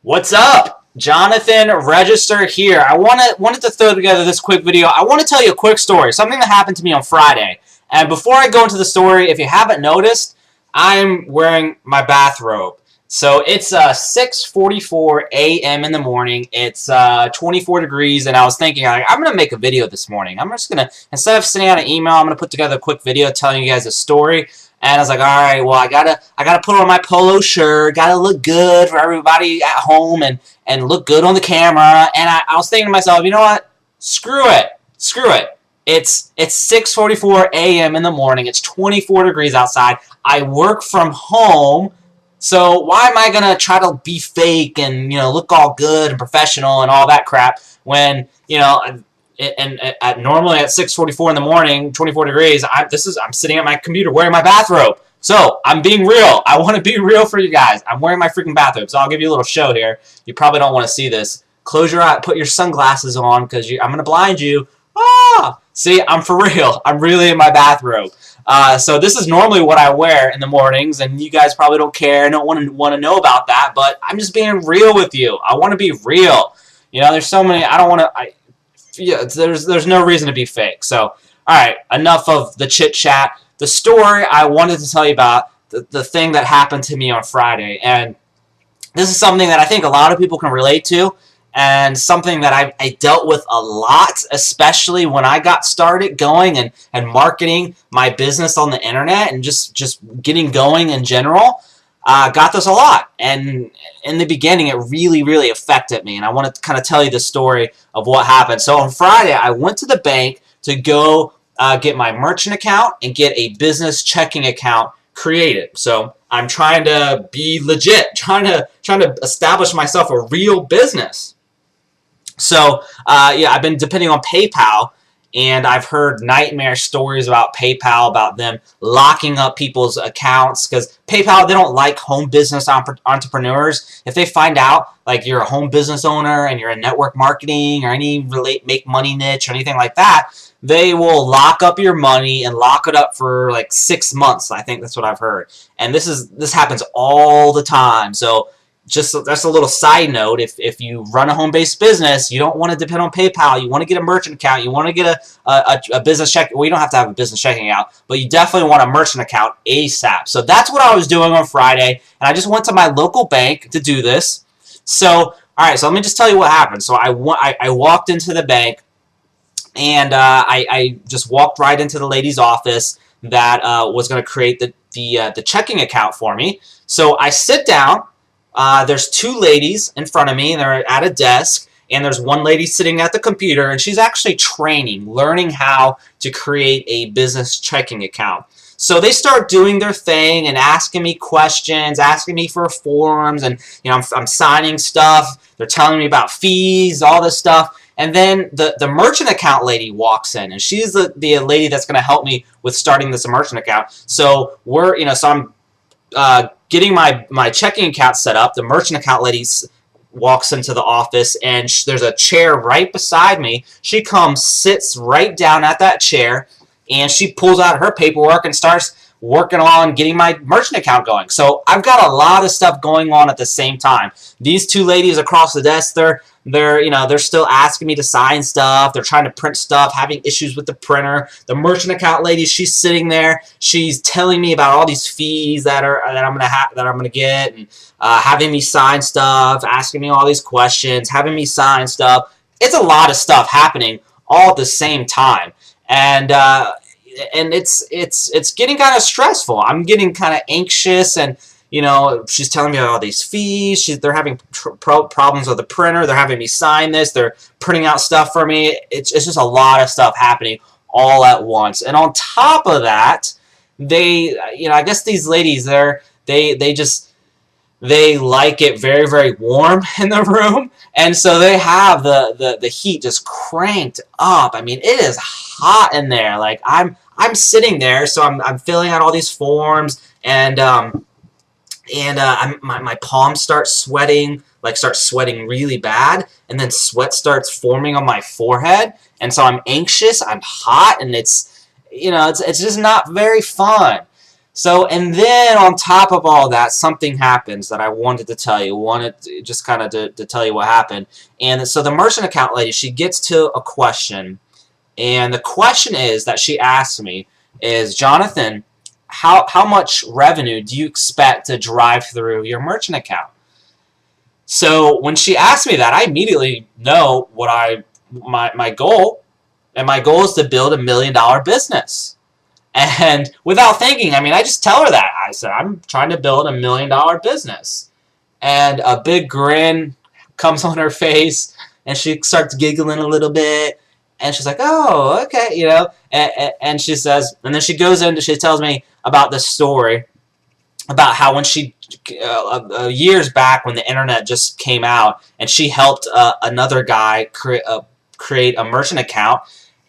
What's up? Jonathan Register here. I wanted to throw together this quick video. I want to tell you a quick story, something that happened to me on Friday. And before I go into the story, if you haven't noticed, I'm wearing my bathrobe. So it's 6:44 a.m. in the morning. It's 24 degrees, and I was thinking, I'm going to make a video this morning. I'm just going to, instead of sending out an email, I'm going to put together a quick video telling you guys a story. And I was like, all right, well, I gotta put on my polo shirt, gotta look good for everybody at home, and look good on the camera. And I was thinking to myself, you know what? Screw it. It's 6:44 a.m. in the morning. It's 24 degrees outside. I work from home, so why am I gonna try to be fake and look all good and professional and all that crap when normally at 6:44 in the morning, 24 degrees, I'm sitting at my computer wearing my bathrobe. So I'm being real. I want to be real for you guys. I'm wearing my freaking bathrobe. So I'll give you a little show here. You probably don't want to see this. Close your eye, put your sunglasses on because I'm going to blind you. See, I'm for real. I'm really in my bathrobe. So this is normally what I wear in the mornings, and you guys probably don't care and don't want to know about that, but I'm just being real with you. I want to be real. There's so many, I don't want to, there's no reason to be fake. So, alright, enough of the chit-chat. The story I wanted to tell you about, the thing that happened to me on Friday. And this is something that I think a lot of people can relate to, and something that I dealt with a lot, especially when I got started going and marketing my business on the internet and just getting going in general. Got this a lot, and in the beginning it really affected me, and I want to kind of tell you the story of what happened. So on Friday I went to the bank to go get my merchant account and get a business checking account created. So I'm trying to be legit, trying to establish myself a real business. So yeah, I've been depending on PayPal. And I've heard nightmare stories about PayPal, about them locking up people's accounts, because PayPal, they don't like home business entrepreneurs. If they find out like you're a home business owner and you're in network marketing or any make money niche or anything like that, they will lock up your money and lock it up for like 6 months. I think that's what I've heard. And this happens all the time. So that's a little side note. If you run a home-based business, you don't want to depend on PayPal. You want to get a merchant account. You want to get a business check. Well, you don't have to have a business checking account, but you definitely want a merchant account ASAP. So that's what I was doing on Friday, and I just went to my local bank to do this. So, all right, so let me just tell you what happened. So I walked into the bank, and I just walked right into the lady's office that was going to create the checking account for me. So I sit down. There's two ladies in front of me, and they're at a desk, and there's one lady sitting at the computer, and she's actually learning how to create a business checking account. So they start doing their thing and asking me questions, asking me for forms, and I'm signing stuff. They're telling me about fees, all this stuff. And then the merchant account lady walks in, and she's the lady that's going to help me with starting this merchant account. So so I'm getting my checking account set up. The merchant account lady walks into the office, and there's a chair right beside me. She comes, sits right down at that chair, and she pulls out her paperwork and starts working on getting my merchant account going. So I've got a lot of stuff going on at the same time. These two ladies across the desk, they're still asking me to sign stuff. They're trying to print stuff, having issues with the printer. The merchant account lady, she's sitting there. She's telling me about all these fees that I'm gonna get, and having me sign stuff, asking me all these questions, having me sign stuff. It's a lot of stuff happening all at the same time, and it's getting kind of stressful. I'm getting kind of anxious, and she's telling me about all these fees. They're having problems with the printer. They're having me sign this. They're printing out stuff for me. It's just a lot of stuff happening all at once. And on top of that, I guess these ladies, they like it very warm in the room, and so they have the heat just cranked up. I mean, it is hot in there. Like I'm sitting there, so I'm filling out all these forms, and my palms start sweating really bad, and then sweat starts forming on my forehead, and so I'm anxious, I'm hot, and it's just not very fun. So, and then on top of all that, something happens that I wanted to tell you. Wanted to, just kind of to tell you what happened. And so the merchant account lady, she gets to a question, and the question is that she asked me is, Jonathan, how much revenue do you expect to drive through your merchant account? So when she asked me that, I immediately know what my goal, and my goal is to build $1 million business. And without thinking, I mean, I just tell her that. I said, I'm trying to build $1 million business. And a big grin comes on her face, and she starts giggling a little bit. And she's like, oh, okay, you know. And she says, and then she goes into, she tells me about this story about how when she, years back when the internet just came out, and she helped another guy create a merchant account,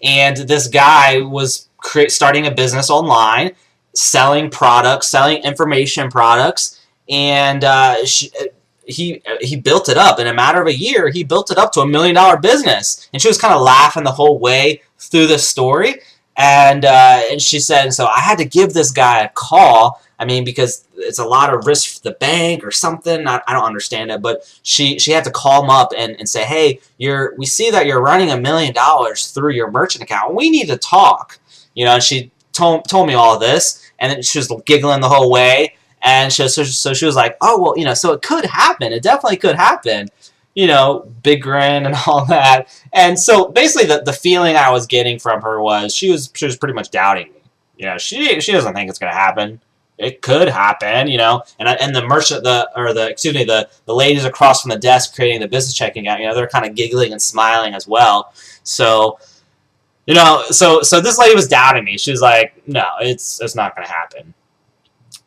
and this guy was starting a business online, selling products, selling information products, and he built it up in a matter of a year. He built it up to $1 million business, and she was kind of laughing the whole way through the story. And she said, so I had to give this guy a call. I mean, because it's a lot of risk for the bank or something. I don't understand it, but she had to call him up and say, hey, we see that you're running $1 million through your merchant account. We need to talk. You know, and she told me all of this, and then she was giggling the whole way. And so she was like, oh, well, you know, so it could happen. It definitely could happen. You know, big grin and all that. And so basically the feeling I was getting from her was she was pretty much doubting me. You know, she doesn't think it's going to happen. It could happen, you know. And the merchant, the ladies across from the desk creating the business checking account, you know, they're kind of giggling and smiling as well. So, you know, so this lady was doubting me. She was like, no, it's not going to happen.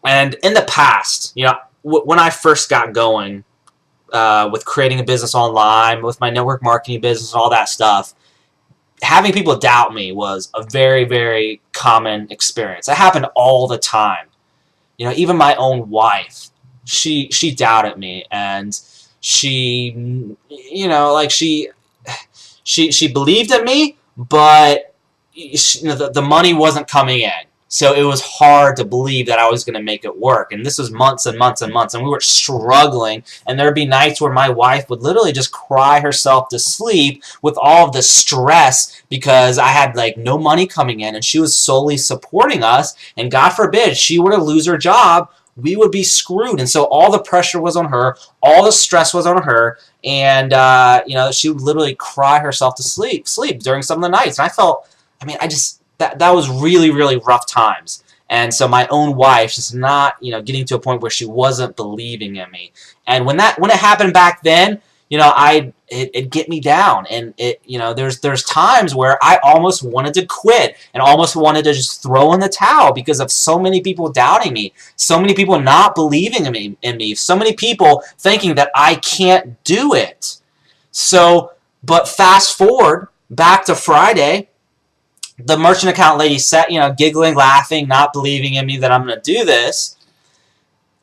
And in the past, you know, when I first got going with creating a business online, with my network marketing business, all that stuff, having people doubt me was a very, very common experience. It happened all the time. You know, even my own wife, she doubted me, and she, you know, like she believed in me, but you know, the money wasn't coming in. So it was hard to believe that I was going to make it work. And this was months and months and months, and we were struggling. And there would be nights where my wife would literally just cry herself to sleep with all of the stress because I had like no money coming in, and she was solely supporting us. And God forbid she were to lose her job, we would be screwed. And so all the pressure was on her, all the stress was on her, and you know, she would literally cry herself to sleep during some of the nights. And I felt, I mean, that was really, really rough times. And so my own wife just not, you know, getting to a point where she wasn't believing in me. And when it happened back then, you know, it'd get me down. And you know, there's times where I almost wanted to quit and almost wanted to just throw in the towel because of so many people doubting me, so many people not believing in me, so many people thinking that I can't do it. So, but fast forward back to Friday, the merchant account lady sat, you know, giggling, laughing, not believing in me that I'm going to do this.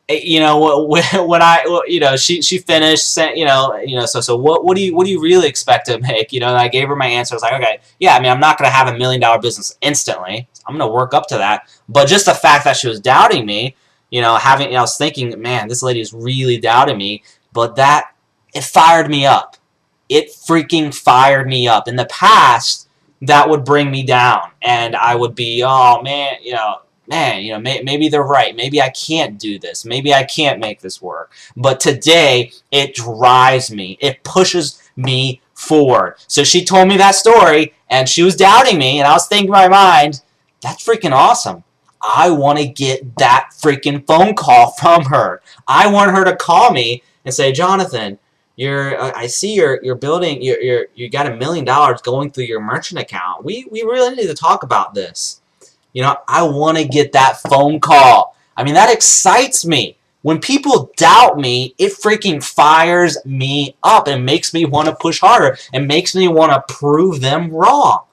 You know, when I, you know, she finished, you know, so what do you really expect to make? You know, and I gave her my answer. I was like, okay, yeah, I mean, I'm not going to have $1 million business instantly. I'm going to work up to that. But just the fact that she was doubting me, you know, I was thinking, man, this lady is really doubting me. But it fired me up. It freaking fired me up. In the past, that would bring me down, and I would be, oh man, maybe they're right. Maybe I can't do this. Maybe I can't make this work. But today, it drives me. It pushes me forward. So she told me that story, and she was doubting me, and I was thinking in my mind, that's freaking awesome. I want to get that freaking phone call from her. I want her to call me and say, Jonathan, I see you're building, you got $1 million going through your merchant account. We really need to talk about this. You know, I want to get that phone call. I mean, that excites me. When people doubt me, it freaking fires me up and makes me want to push harder and makes me want to prove them wrong.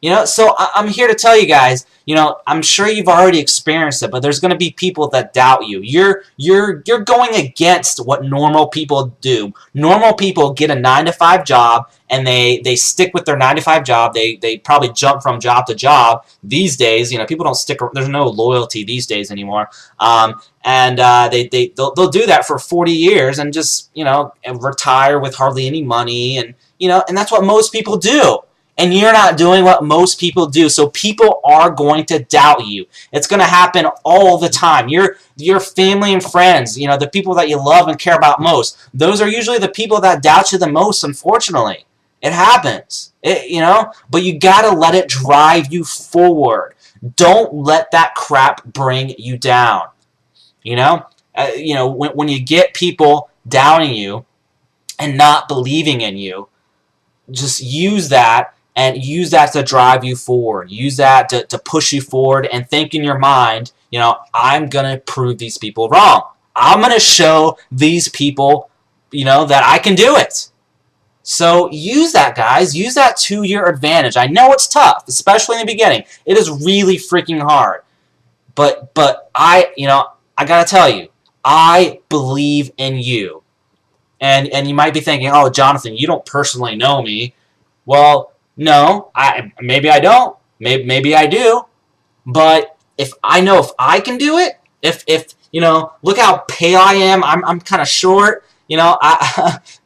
You know, so I'm here to tell you guys, you know, I'm sure you've already experienced it, but there's going to be people that doubt you. You're going against what normal people do. Normal people get a 9-to-5 job and they stick with their 9-to-5 job. They probably jump from job to job these days. You know, people don't stick. There's no loyalty these days anymore. They'll do that for 40 years and just, you know, and retire with hardly any money, and you know, and that's what most people do. And you're not doing what most people do. So people are going to doubt you. It's going to happen all the time. Your family and friends, you know, the people that you love and care about most, those are usually the people that doubt you the most, unfortunately. It happens. You know, but you got to let it drive you forward. Don't let that crap bring you down. You know, when you get people doubting you and not believing in you, just use that. And use that to drive you forward. Use that to push you forward, and think in your mind, you know, I'm going to prove these people wrong. I'm going to show these people, you know, that I can do it. So use that, guys. Use that to your advantage. I know it's tough, especially in the beginning. It is really freaking hard. But I got to tell you, I believe in you. And you might be thinking, oh, Jonathan, you don't personally know me. Well, no, maybe I don't. Maybe I do. But if I know if I can do it, if you know, look how pale I am. I'm kind of short. You know,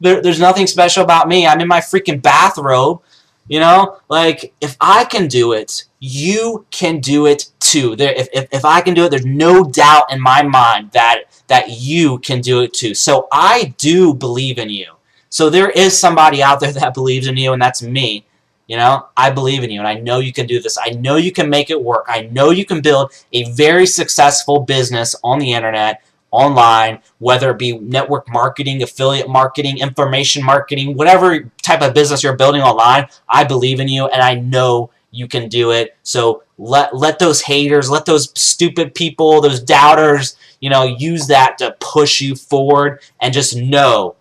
there's nothing special about me. I'm in my freaking bathrobe. You know, like if I can do it, you can do it too. If I can do it, there's no doubt in my mind that you can do it too. So I do believe in you. So there is somebody out there that believes in you, and that's me. You know, I believe in you, and I know you can do this. I know you can make it work. I know you can build a very successful business on the internet, online, whether it be network marketing, affiliate marketing, information marketing, whatever type of business you're building online. I believe in you, and I know you can do it. So let those haters, let those stupid people, those doubters, you know, use that to push you forward, and just know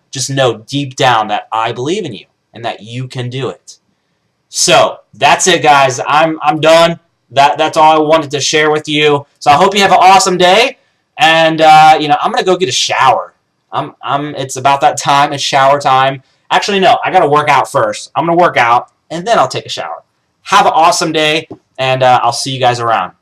deep down that I believe in you and that you can do it. So that's it, guys. I'm done. That's all I wanted to share with you. So I hope you have an awesome day. And you know, I'm gonna go get a shower. It's about that time. It's shower time. Actually, no. I gotta work out first. I'm gonna work out and then I'll take a shower. Have an awesome day, and I'll see you guys around.